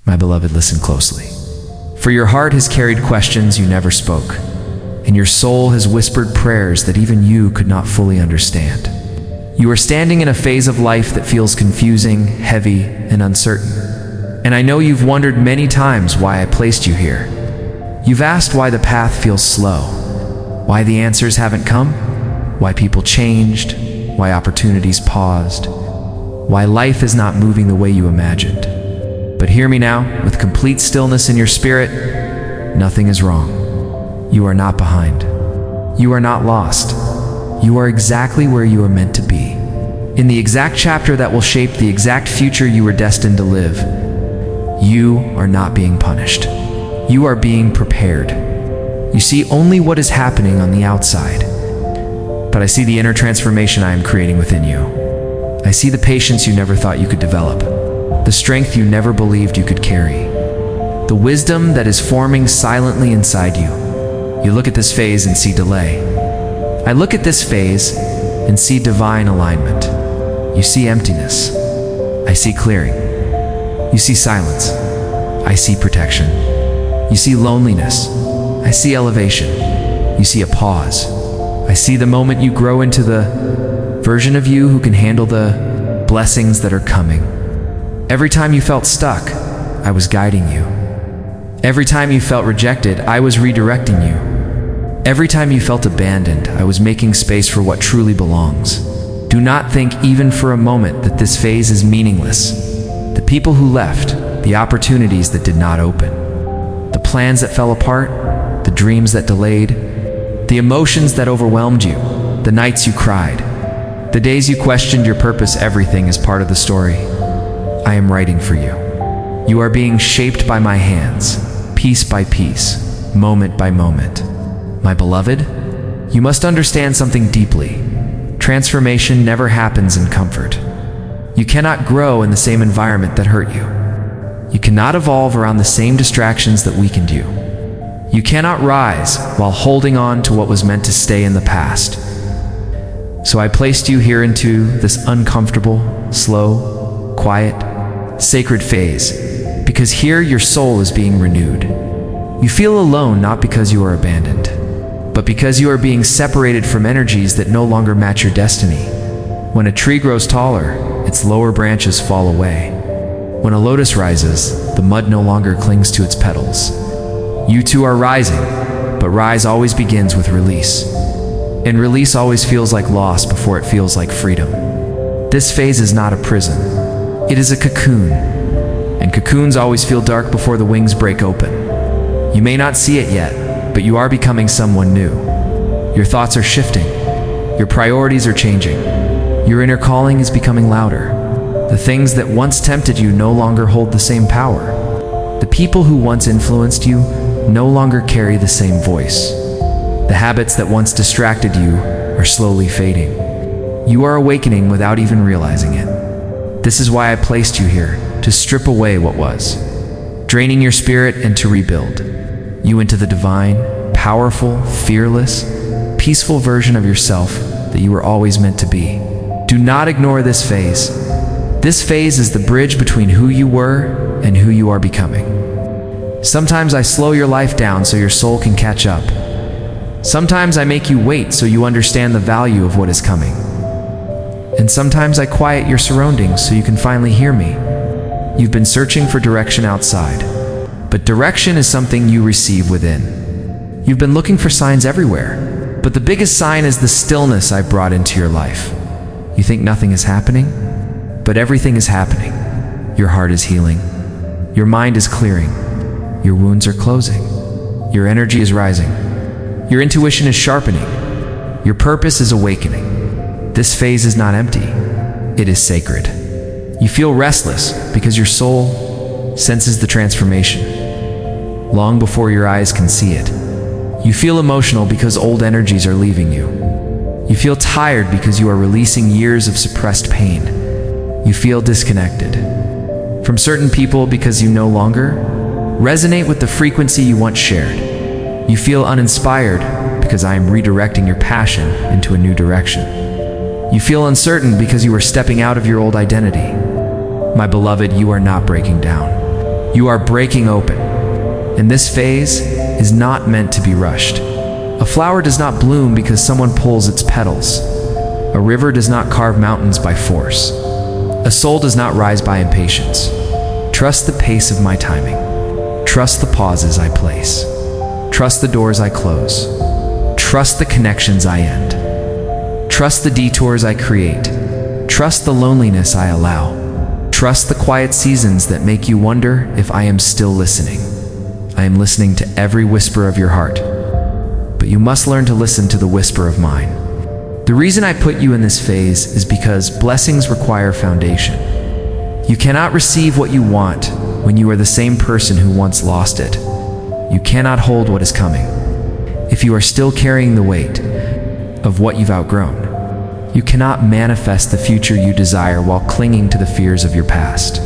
My beloved, listen closely. For your heart has carried questions you never spoke, and your soul has whispered prayers that even you could not fully understand. You are standing in a phase of life that feels confusing, heavy, and uncertain. And I know you've wondered many times why I placed you here. You've asked why the path feels slow, why the answers haven't come, why people changed, why opportunities paused, why life is not moving the way you imagined. But hear me now, with complete stillness in your spirit, nothing is wrong. You are not behind. You are not lost. You are exactly where you are meant to be, in the exact chapter that will shape the exact future you were destined to live. You are not being punished. You are being prepared. You see only what is happening on the outside, but I see the inner transformation I am creating within you. I see the patience you never thought you could develop, the strength you never believed you could carry, the wisdom that is forming silently inside you. You look at this phase and see delay. I look at this phase and see divine alignment. You see emptiness. I see clearing. You see silence. I see protection. You see loneliness. I see elevation. You see a pause. I see the moment you grow into the version of you who can handle the blessings that are coming. Every time you felt stuck, I was guiding you. Every time you felt rejected, I was redirecting you. Every time you felt abandoned, I was making space for what truly belongs. Do not think even for a moment that this phase is meaningless. The people who left, the opportunities that did not open, the plans that fell apart, the dreams that delayed, the emotions that overwhelmed you, the nights you cried, the days you questioned your purpose, everything is part of the story I am writing for you. You are being shaped by my hands, piece by piece, moment by moment. My beloved, you must understand something deeply. Transformation never happens in comfort. You cannot grow in the same environment that hurt you. You cannot evolve around the same distractions that weakened you. You cannot rise while holding on to what was meant to stay in the past. So I placed you here into this uncomfortable, slow, quiet, sacred phase, because here your soul is being renewed. You feel alone not because you are abandoned, but because you are being separated from energies that no longer match your destiny. When a tree grows taller, its lower branches fall away. When a lotus rises, the mud no longer clings to its petals. You too are rising, but rise always begins with release. And release always feels like loss before it feels like freedom. This phase is not a prison. It is a cocoon. And cocoons always feel dark before the wings break open. You may not see it yet, but you are becoming someone new. Your thoughts are shifting. Your priorities are changing. Your inner calling is becoming louder. The things that once tempted you no longer hold the same power. The people who once influenced you no longer carry the same voice. The habits that once distracted you are slowly fading. You are awakening without even realizing it. This is why I placed you here, to strip away what was, draining your spirit and to rebuild you into the divine, powerful, fearless, peaceful version of yourself that you were always meant to be. Do not ignore this phase. This phase is the bridge between who you were and who you are becoming. Sometimes I slow your life down so your soul can catch up. Sometimes I make you wait so you understand the value of what is coming. And sometimes I quiet your surroundings so you can finally hear me. You've been searching for direction outside, but direction is something you receive within. You've been looking for signs everywhere, but the biggest sign is the stillness I've brought into your life. You think nothing is happening, but everything is happening. Your heart is healing. Your mind is clearing. Your wounds are closing. Your energy is rising. Your intuition is sharpening. Your purpose is awakening. This phase is not empty. It is sacred. You feel restless because your soul senses the transformation long before your eyes can see it. You feel emotional because old energies are leaving you. You feel tired because you are releasing years of suppressed pain. You feel disconnected from certain people because you no longer resonate with the frequency you once shared. You feel uninspired because I am redirecting your passion into a new direction. You feel uncertain because you are stepping out of your old identity. My beloved, you are not breaking down. You are breaking open, and this phase is not meant to be rushed. A flower does not bloom because someone pulls its petals. A river does not carve mountains by force. A soul does not rise by impatience. Trust the pace of my timing. Trust the pauses I place. Trust the doors I close. Trust the connections I end. Trust the detours I create. Trust the loneliness I allow. Trust the quiet seasons that make you wonder if I am still listening. I am listening to every whisper of your heart, but you must learn to listen to the whisper of mine. The reason I put you in this phase is because blessings require foundation. You cannot receive what you want when you are the same person who once lost it. You cannot hold what is coming if you are still carrying the weight of what you've outgrown. You cannot manifest the future you desire while clinging to the fears of your past.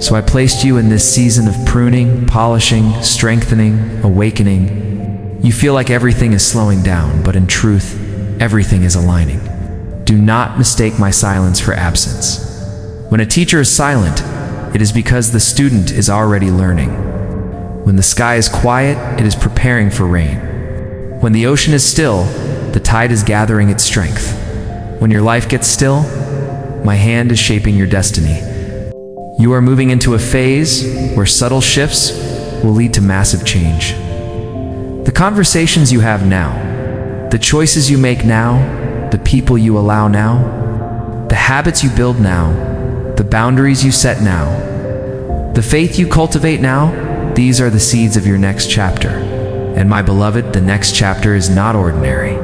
So I placed you in this season of pruning, polishing, strengthening, awakening. You feel like everything is slowing down, but in truth, everything is aligning. Do not mistake my silence for absence. When a teacher is silent, it is because the student is already learning. When the sky is quiet, it is preparing for rain. When the ocean is still, the tide is gathering its strength. When your life gets still, my hand is shaping your destiny. You are moving into a phase where subtle shifts will lead to massive change. The conversations you have now, the choices you make now, the people you allow now, the habits you build now, the boundaries you set now, the faith you cultivate now, these are the seeds of your next chapter. And my beloved, the next chapter is not ordinary.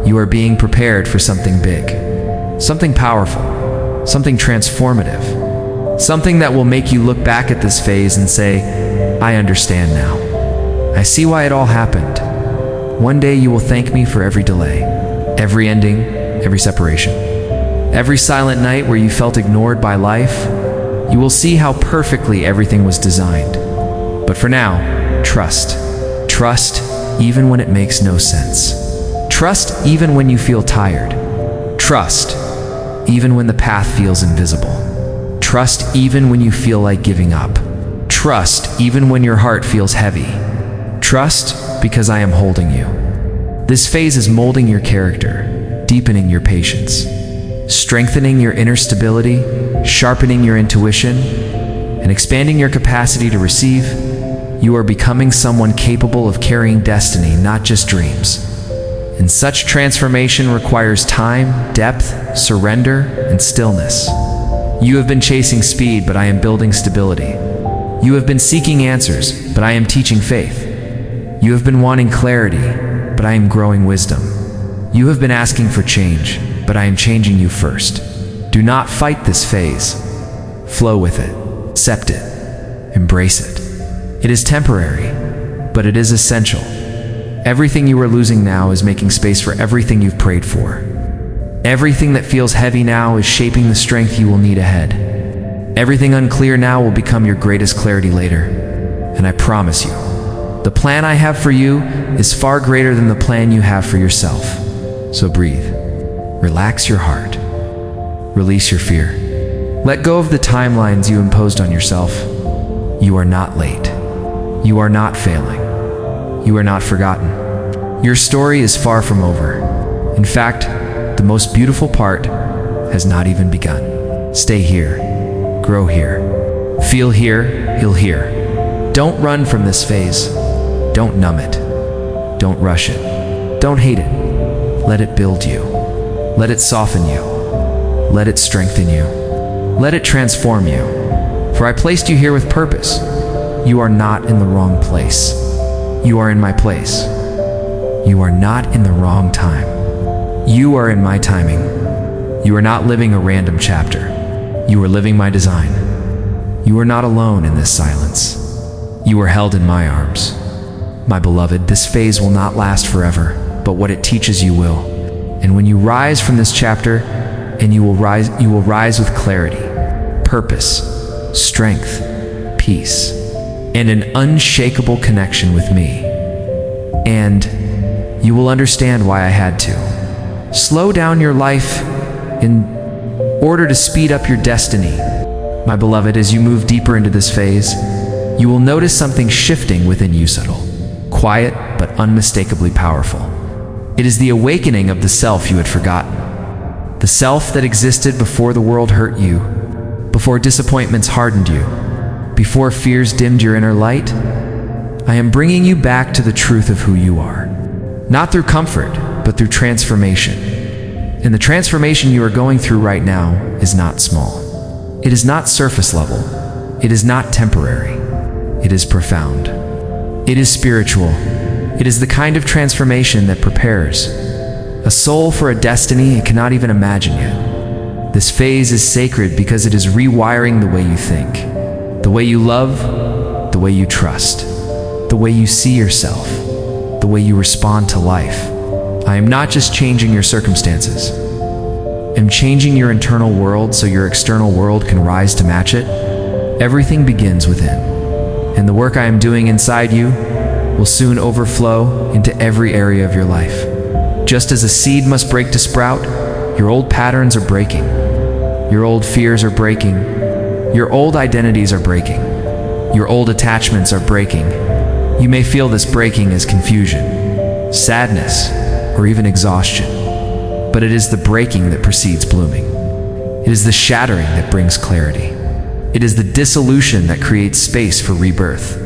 You are being prepared for something big, something powerful, something transformative, something that will make you look back at this phase and say, I understand now. I see why it all happened. One day you will thank me for every delay, every ending, every separation, every silent night where you felt ignored by life. You will see how perfectly everything was designed. But for now, trust. Trust even when it makes no sense. Trust even when you feel tired. Trust even when the path feels invisible. Trust even when you feel like giving up. Trust even when your heart feels heavy. Trust because I am holding you. This phase is molding your character, deepening your patience, strengthening your inner stability, sharpening your intuition, and expanding your capacity to receive. You are becoming someone capable of carrying destiny, not just dreams. And such transformation requires time, depth, surrender, and stillness. You have been chasing speed, but I am building stability. You have been seeking answers, but I am teaching faith. You have been wanting clarity, but I am growing wisdom. You have been asking for change, but I am changing you first. Do not fight this phase. Flow with it. Accept it. Embrace it. It is temporary, but it is essential. Everything you are losing now is making space for everything you've prayed for. Everything that feels heavy now is shaping the strength you will need ahead. Everything unclear now will become your greatest clarity later. And I promise you, the plan I have for you is far greater than the plan you have for yourself. So breathe. Relax your heart. Release your fear. Let go of the timelines you imposed on yourself. You are not late. You are not failing. You are not forgotten. Your story is far from over. In fact, the most beautiful part has not even begun. Stay here. Grow here. Feel here. Heal here. Don't run from this phase. Don't numb it. Don't rush it. Don't hate it. Let it build you. Let it soften you. Let it strengthen you. Let it transform you. For I placed you here with purpose. You are not in the wrong place. You are in my place. You are not in the wrong time. You are in my timing. You are not living a random chapter. You are living my design. You are not alone in this silence. You are held in my arms. My beloved, this phase will not last forever, but what it teaches you will. And when you rise from this chapter, and you will rise with clarity, purpose, strength, peace, and an unshakable connection with me. And you will understand why I had to slow down your life in order to speed up your destiny. My beloved, as you move deeper into this phase, you will notice something shifting within you, subtle, quiet, but unmistakably powerful. It is the awakening of the self you had forgotten. The self that existed before the world hurt you, before disappointments hardened you, before fears dimmed your inner light. I am bringing you back to the truth of who you are. Not through comfort, but through transformation. And the transformation you are going through right now is not small. It is not surface level. It is not temporary. It is profound. It is spiritual. It is the kind of transformation that prepares a soul for a destiny it cannot even imagine yet. This phase is sacred because it is rewiring the way you think, the way you love, the way you trust, the way you see yourself, the way you respond to life. I am not just changing your circumstances. I'm changing your internal world so your external world can rise to match it. Everything begins within, and the work I am doing inside you will soon overflow into every area of your life. Just as a seed must break to sprout, your old patterns are breaking. Your old fears are breaking. Your old identities are breaking. Your old attachments are breaking. You may feel this breaking as confusion, sadness, or even exhaustion. But it is the breaking that precedes blooming. It is the shattering that brings clarity. It is the dissolution that creates space for rebirth.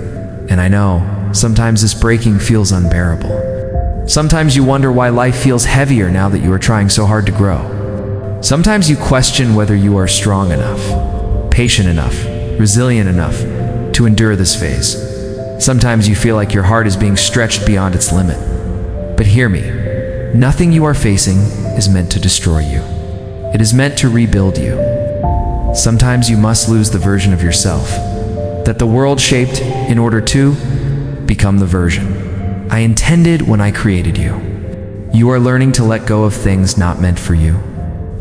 And I know, sometimes this breaking feels unbearable. Sometimes you wonder why life feels heavier now that you are trying so hard to grow. Sometimes you question whether you are strong enough, patient enough, resilient enough to endure this phase. Sometimes you feel like your heart is being stretched beyond its limit. But hear me, nothing you are facing is meant to destroy you. It is meant to rebuild you. Sometimes you must lose the version of yourself that the world shaped in order to become the version I intended when I created you. You are learning to let go of things not meant for you.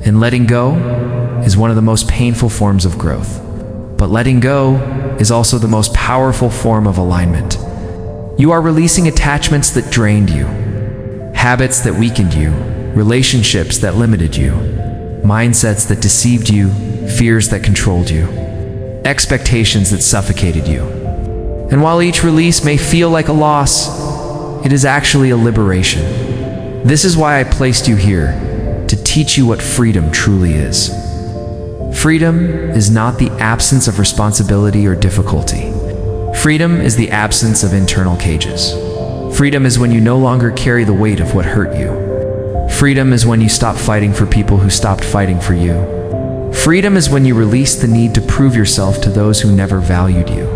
And letting go is one of the most painful forms of growth. But letting go is also the most powerful form of alignment. You are releasing attachments that drained you, habits that weakened you, relationships that limited you, mindsets that deceived you, fears that controlled you, expectations that suffocated you. And while each release may feel like a loss, it is actually a liberation. This is why I placed you here, to teach you what freedom truly is. Freedom is not the absence of responsibility or difficulty. Freedom is the absence of internal cages. Freedom is when you no longer carry the weight of what hurt you. Freedom is when you stop fighting for people who stopped fighting for you. Freedom is when you release the need to prove yourself to those who never valued you.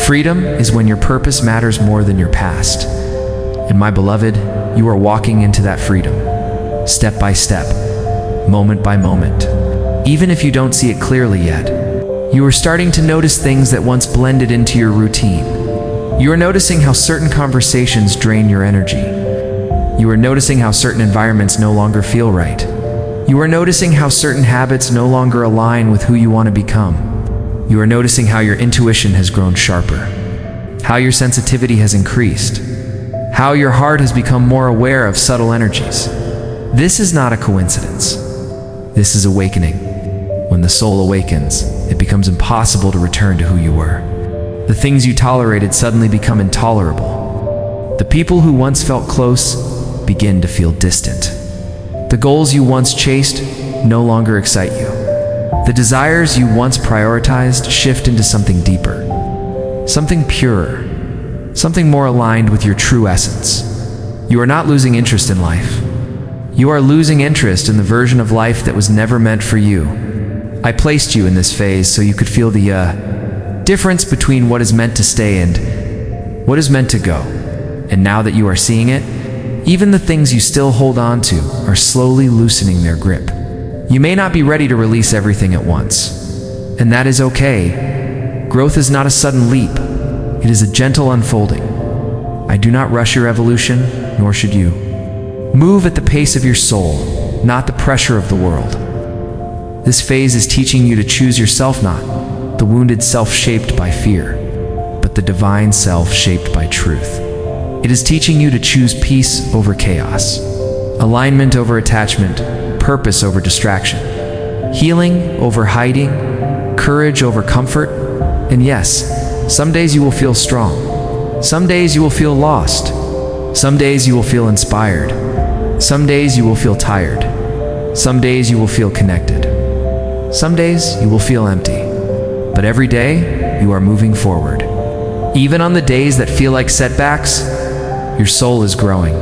Freedom is when your purpose matters more than your past. And my beloved, you are walking into that freedom, step by step, moment by moment. Even if you don't see it clearly yet, you are starting to notice things that once blended into your routine. You are noticing how certain conversations drain your energy. You are noticing how certain environments no longer feel right. You are noticing how certain habits no longer align with who you want to become. You are noticing how your intuition has grown sharper, how your sensitivity has increased, how your heart has become more aware of subtle energies. This is not a coincidence. This is awakening. When the soul awakens, it becomes impossible to return to who you were. The things you tolerated suddenly become intolerable. The people who once felt close begin to feel distant. The goals you once chased no longer excite you. The desires you once prioritized shift into something deeper, something purer, something more aligned with your true essence. You are not losing interest in life. You are losing interest in the version of life that was never meant for you. I placed you in this phase so you could feel the difference between what is meant to stay and what is meant to go. And now that you are seeing it, even the things you still hold on to are slowly loosening their grip. You may not be ready to release everything at once, and that is okay. Growth is not a sudden leap. It is a gentle unfolding. I do not rush your evolution, nor should you. Move at the pace of your soul, not the pressure of the world. This phase is teaching you to choose yourself, not the wounded self shaped by fear, but the divine self shaped by truth. It is teaching you to choose peace over chaos, alignment over attachment, purpose over distraction, healing over hiding, courage over comfort, and yes, Some days you will feel strong. Some days you will feel lost. Some days you will feel inspired. Some days you will feel tired. Some days you will feel connected. Some days you will feel empty. But every day you are moving forward. Even on the days that feel like setbacks, your soul is growing.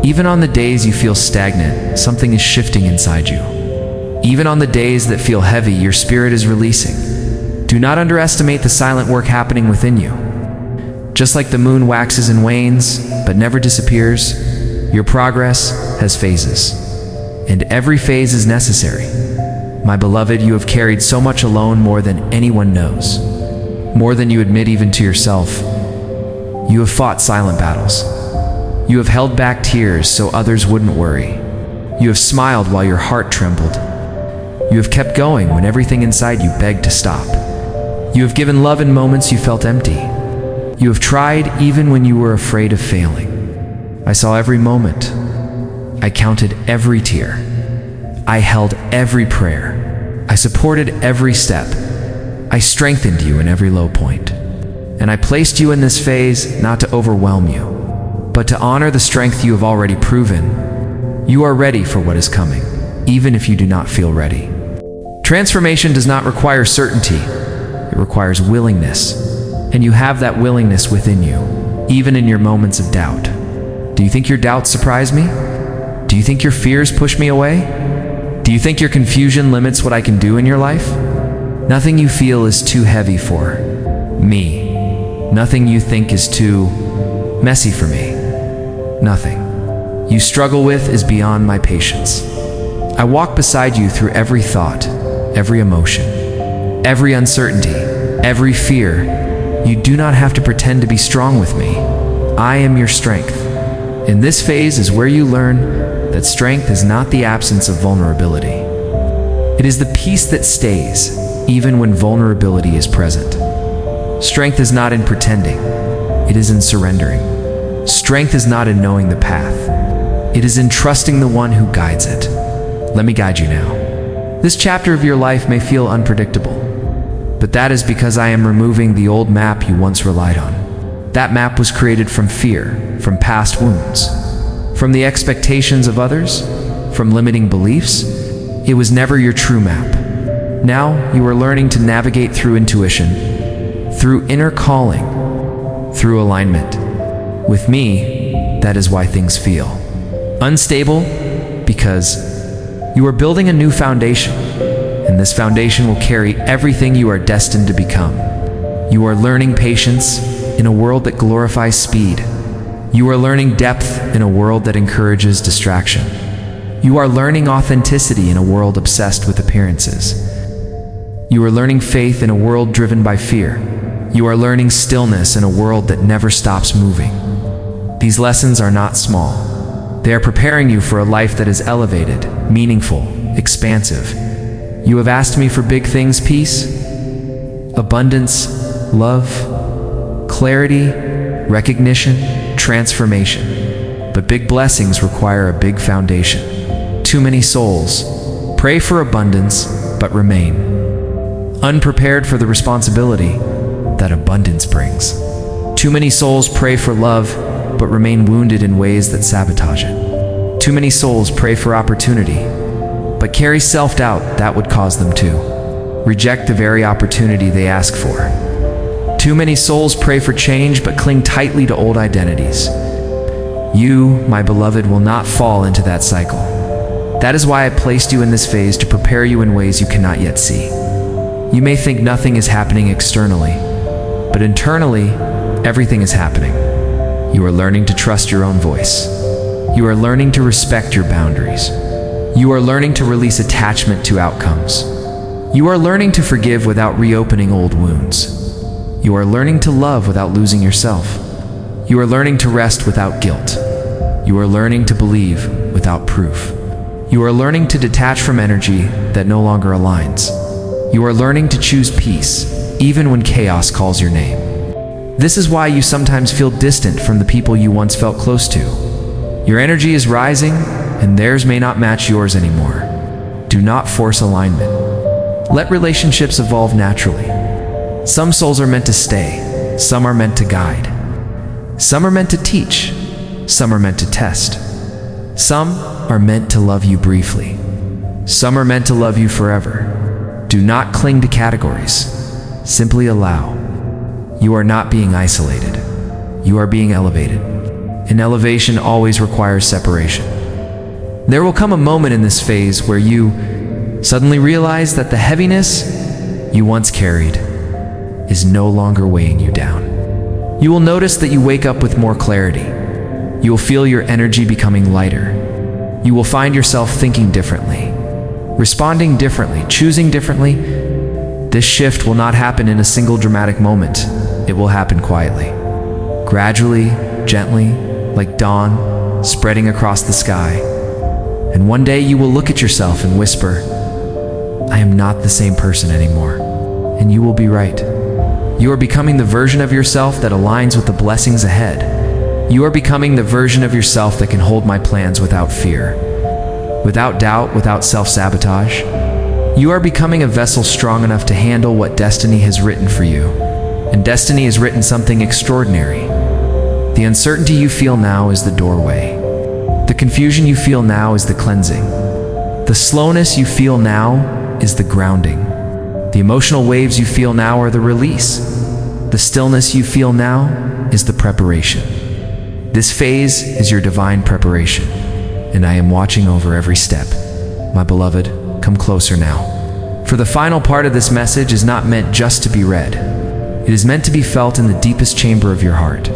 Even on the days you feel stagnant, something is shifting inside you. Even on the days that feel heavy, your spirit is releasing. Do not underestimate the silent work happening within you. Just like the moon waxes and wanes, but never disappears, your progress has phases. And every phase is necessary. My beloved, you have carried so much alone, more than anyone knows. More than you admit even to yourself. You have fought silent battles. You have held back tears so others wouldn't worry. You have smiled while your heart trembled. You have kept going when everything inside you begged to stop. You have given love in moments you felt empty. You have tried even when you were afraid of failing. I saw every moment. I counted every tear. I held every prayer. I supported every step. I strengthened you in every low point. And I placed you in this phase not to overwhelm you, but to honor the strength you have already proven. You are ready for what is coming, even if you do not feel ready. Transformation does not require certainty. It requires willingness. And you have that willingness within you, even in your moments of doubt. Do you think your doubts surprise me? Do you think your fears push me away? Do you think your confusion limits what I can do in your life? Nothing you feel is too heavy for me. Nothing you think is too messy for me. Nothing you struggle with is beyond my patience. I walk beside you through every thought, every emotion, every uncertainty, every fear. You do not have to pretend to be strong with me. I am your strength. In this phase is where you learn that strength is not the absence of vulnerability. It is the peace that stays, even when vulnerability is present. Strength is not in pretending. It is in surrendering. Strength is not in knowing the path. It is in trusting the one who guides it. Let me guide you now. This chapter of your life may feel unpredictable, but that is because I am removing the old map you once relied on. That map was created from fear, from past wounds, from the expectations of others, from limiting beliefs. It was never your true map. Now you are learning to navigate through intuition, through inner calling, through alignment. With me, that is why things feel unstable, because you are building a new foundation, and this foundation will carry everything you are destined to become. You are learning patience in a world that glorifies speed. You are learning depth in a world that encourages distraction. You are learning authenticity in a world obsessed with appearances. You are learning faith in a world driven by fear. You are learning stillness in a world that never stops moving. These lessons are not small. They are preparing you for a life that is elevated, meaningful, expansive. You have asked me for big things: peace, abundance, love, clarity, recognition, transformation. But big blessings require a big foundation. Too many souls pray for abundance, but remain unprepared for the responsibility that abundance brings. Too many souls pray for love, but remain wounded in ways that sabotage it. Too many souls pray for opportunity, but carry self-doubt that would cause them to reject the very opportunity they ask for. Too many souls pray for change, but cling tightly to old identities. You, my beloved, will not fall into that cycle. That is why I placed you in this phase, to prepare you in ways you cannot yet see. You may think nothing is happening externally, but internally, everything is happening. You are learning to trust your own voice. You are learning to respect your boundaries. You are learning to release attachment to outcomes. You are learning to forgive without reopening old wounds. You are learning to love without losing yourself. You are learning to rest without guilt. You are learning to believe without proof. You are learning to detach from energy that no longer aligns. You are learning to choose peace, even when chaos calls your name. This is why you sometimes feel distant from the people you once felt close to. Your energy is rising, and theirs may not match yours anymore. Do not force alignment. Let relationships evolve naturally. Some souls are meant to stay, some are meant to guide. Some are meant to teach, some are meant to test. Some are meant to love you briefly. Some are meant to love you forever. Do not cling to categories. Simply allow. You are not being isolated. You are being elevated. And elevation always requires separation. There will come a moment in this phase where you suddenly realize that the heaviness you once carried is no longer weighing you down. You will notice that you wake up with more clarity. You will feel your energy becoming lighter. You will find yourself thinking differently, responding differently, choosing differently. This shift will not happen in a single dramatic moment. It will happen quietly, gradually, gently, like dawn spreading across the sky. And one day you will look at yourself and whisper, "I am not the same person anymore." And you will be right. You are becoming the version of yourself that aligns with the blessings ahead. You are becoming the version of yourself that can hold my plans without fear, without doubt, without self-sabotage. You are becoming a vessel strong enough to handle what destiny has written for you. And destiny has written something extraordinary. The uncertainty you feel now is the doorway. The confusion you feel now is the cleansing. The slowness you feel now is the grounding. The emotional waves you feel now are the release. The stillness you feel now is the preparation. This phase is your divine preparation, and I am watching over every step. My beloved, come closer now. For the final part of this message is not meant just to be read. It is meant to be felt in the deepest chamber of your heart.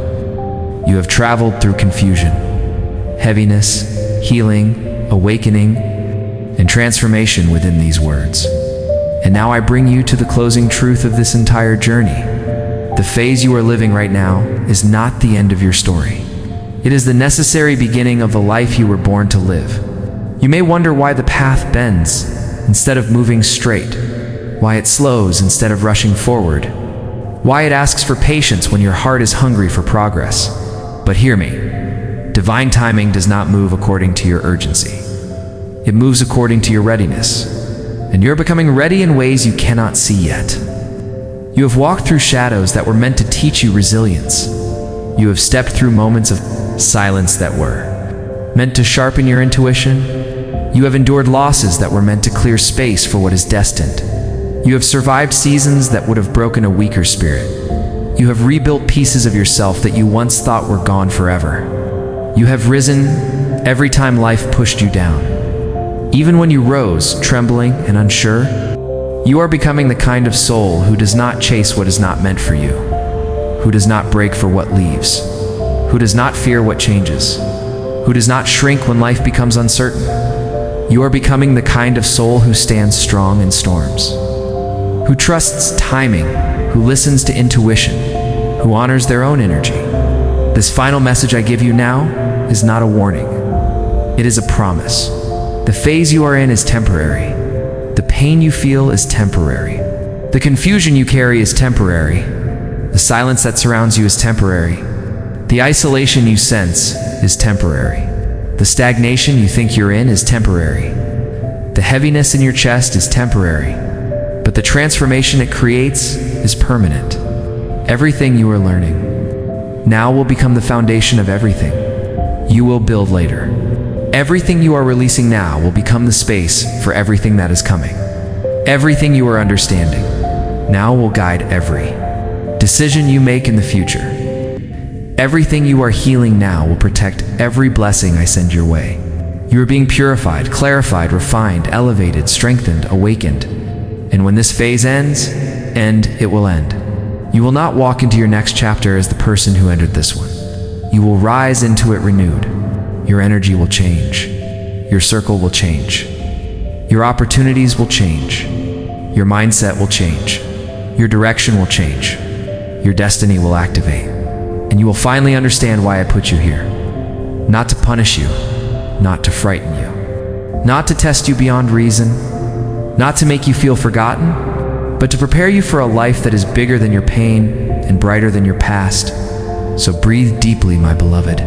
You have traveled through confusion, heaviness, healing, awakening, and transformation within these words. And now I bring you to the closing truth of this entire journey. The phase you are living right now is not the end of your story. It is the necessary beginning of the life you were born to live. You may wonder why the path bends instead of moving straight, why it slows instead of rushing forward, why it asks for patience when your heart is hungry for progress. But hear me, divine timing does not move according to your urgency. It moves according to your readiness. And you're becoming ready in ways you cannot see yet. You have walked through shadows that were meant to teach you resilience. You have stepped through moments of silence that were meant to sharpen your intuition. You have endured losses that were meant to clear space for what is destined. You have survived seasons that would have broken a weaker spirit. You have rebuilt pieces of yourself that you once thought were gone forever. You have risen every time life pushed you down. Even when you rose, trembling and unsure, you are becoming the kind of soul who does not chase what is not meant for you, who does not break for what leaves, who does not fear what changes, who does not shrink when life becomes uncertain. You are becoming the kind of soul who stands strong in storms, who trusts timing, who listens to intuition, who honors their own energy. This final message I give you now is not a warning. It is a promise. The phase you are in is temporary. The pain you feel is temporary. The confusion you carry is temporary. The silence that surrounds you is temporary. The isolation you sense is temporary. The stagnation you think you're in is temporary. The heaviness in your chest is temporary. But the transformation it creates is permanent. Everything you are learning now will become the foundation of everything you will build later. Everything you are releasing now will become the space for everything that is coming. Everything you are understanding now will guide every decision you make in the future. Everything you are healing now will protect every blessing I send your way. You are being purified, clarified, refined, elevated, strengthened, awakened. And when this phase ends, and it will end, you will not walk into your next chapter as the person who entered this one. You will rise into it renewed. Your energy will change. Your circle will change. Your opportunities will change. Your mindset will change. Your direction will change. Your destiny will activate. And you will finally understand why I put you here. Not to punish you, not to frighten you, not to test you beyond reason, not to make you feel forgotten, but to prepare you for a life that is bigger than your pain and brighter than your past. So breathe deeply, my beloved.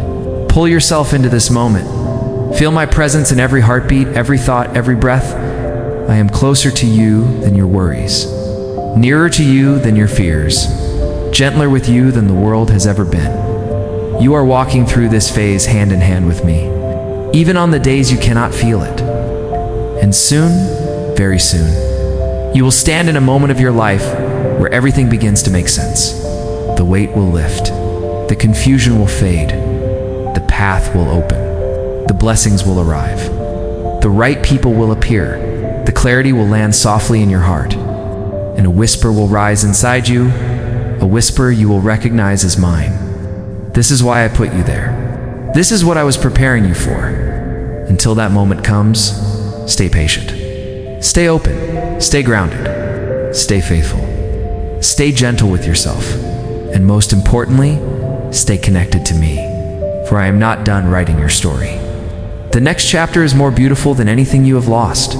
Pull yourself into this moment. Feel my presence in every heartbeat, every thought, every breath. I am closer to you than your worries. nearer to you than your fears, gentler with you than the world has ever been. You are walking through this phase hand in hand with me, even on the days you cannot feel it. And soon, very soon, you will stand in a moment of your life where everything begins to make sense. The weight will lift, the confusion will fade, the path will open, the blessings will arrive, the right people will appear, the clarity will land softly in your heart, and a whisper will rise inside you, a whisper you will recognize as mine. This is why I put you there. This is what I was preparing you for. Until that moment comes, stay patient. Stay open. Stay grounded. Stay faithful. Stay gentle with yourself. And most importantly, stay connected to me, for I am not done writing your story. The next chapter is more beautiful than anything you have lost.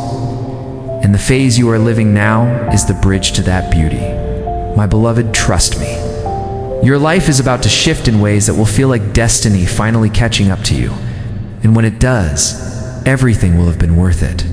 And the phase you are living now is the bridge to that beauty. My beloved, trust me. Your life is about to shift in ways that will feel like destiny finally catching up to you. And when it does, everything will have been worth it.